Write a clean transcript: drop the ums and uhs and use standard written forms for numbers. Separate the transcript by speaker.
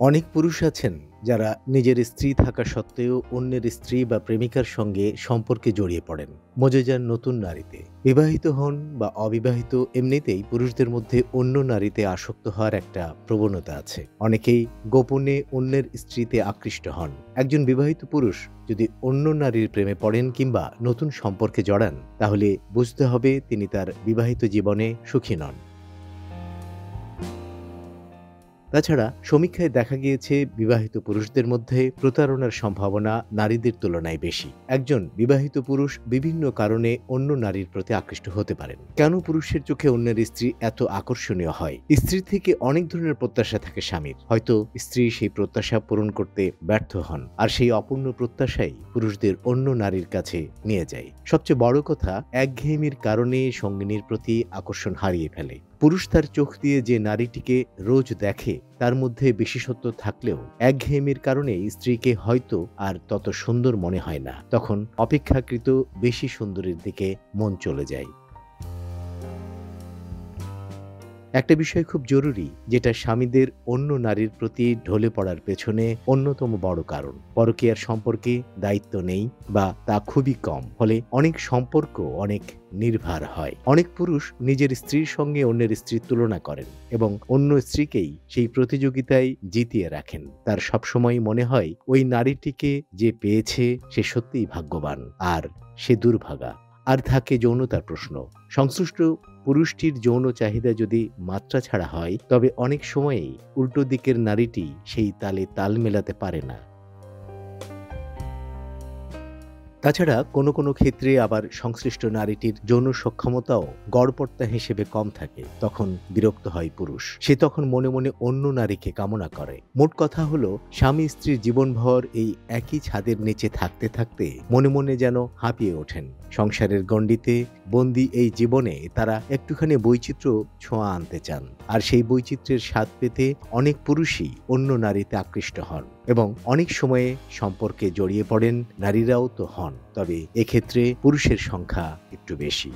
Speaker 1: অনেক পুরুষ আছেন যারা নিজের স্ত্রী থাকা সত্ত্বেও অন্যের স্ত্রী বা প্রেমিকার সঙ্গে সম্পর্কে জড়িয়ে পড়েন, মজে যান নতুন নারীতে। বিবাহিত হন বা অবিবাহিত, এমনিতেই পুরুষদের মধ্যে অন্য নারীতে আসক্ত হওয়ার একটা প্রবণতা আছে। অনেকেই গোপনে অন্যের স্ত্রীতে আকৃষ্ট হন। একজন বিবাহিত পুরুষ যদি অন্য নারীর প্রেমে পড়েন কিংবা নতুন সম্পর্কে জড়ান, তাহলে বুঝতে হবে তিনি তার বিবাহিত জীবনে সুখী নন। তাছাড়া সমীক্ষায় দেখা গিয়েছে বিবাহিত পুরুষদের মধ্যে প্রতারণার সম্ভাবনা নারীদের তুলনায় বেশি। একজন বিবাহিত পুরুষ বিভিন্ন কারণে অন্য নারীর প্রতি আকৃষ্ট হতে পারেন। কেন পুরুষের চোখে অন্যের স্ত্রী এত আকর্ষণীয় হয়? স্ত্রীর থেকে অনেক ধরনের প্রত্যাশা থাকে স্বামীর। হয়তো স্ত্রী সেই প্রত্যাশা পূরণ করতে ব্যর্থ হন, আর সেই অপূর্ণ প্রত্যাশাই পুরুষদের অন্য নারীর কাছে নিয়ে যায়। সবচেয়ে বড় কথা, একঘেয়েমির কারণে সঙ্গিনীর প্রতি আকর্ষণ হারিয়ে ফেলে। পুরুষ তার চোখ দিয়ে যে নারীটিকে রোজ দেখে, তার মধ্যে বিশেষত্ব থাকলেও একঘেয়েমির কারণে স্ত্রীকে হয়তো আর তত সুন্দর মনে হয় না। তখন অপেক্ষাকৃত বেশি সুন্দরীর দিকে মন চলে যায়। একটা বিষয় খুব জরুরি, যেটা স্বামীদের অন্য নারীর প্রতি ঢলে পড়ার পেছনে অন্যতম বড় কারণ। পরকীয়ার সম্পর্কে দায়িত্ব নেই বা তা খুবই কম, ফলে অনেক সম্পর্ক অনেক নির্ভর হয়। অনেক পুরুষ নিজের স্ত্রীর সঙ্গে অন্যের স্ত্রীর তুলনা করেন এবং অন্য স্ত্রীকেই সেই প্রতিযোগিতায় জিতিয়ে রাখেন। তার সবসময় মনে হয় ওই নারীটিকে যে পেয়েছে সে সত্যিই ভাগ্যবান, আর সে দুর্ভাগা। আর থাকে যৌনতার প্রশ্ন। সংশ্লিষ্ট পুরুষটির যৌন চাহিদা যদি মাত্রা ছাড়া হয়, তবে অনেক সময়েই উল্টো দিকের নারীটি সেই তালে তাল মেলাতে পারে না। তাছাড়া কোনো ক্ষেত্রে আবার সংশ্লিষ্ট নারীটির যৌন সক্ষমতাও গড়পড়তা হিসেবে কম থাকে। তখন বিরক্ত হয় পুরুষ। সে তখন মনে মনে অন্য নারীকে কামনা করে। মোট কথা হলো, স্বামী স্ত্রীর জীবনভর এই একই ছাদের নিচে থাকতে থাকতে মনে মনে যেন হাঁপিয়ে ওঠেন। সংসারের গণ্ডিতে বন্দি এই জীবনে তারা একটুখানি বৈচিত্র্য ছোঁয়া আনতে চান। আর সেই বৈচিত্র্যের স্বাদ পেতে অনেক পুরুষই অন্য নারীতে আকৃষ্ট হন এবং অনেক সময়ে সম্পর্কে জড়িয়ে পড়েন। নারীরাও তো হন, তবে এক্ষেত্রে পুরুষের সংখ্যা একটু বেশি।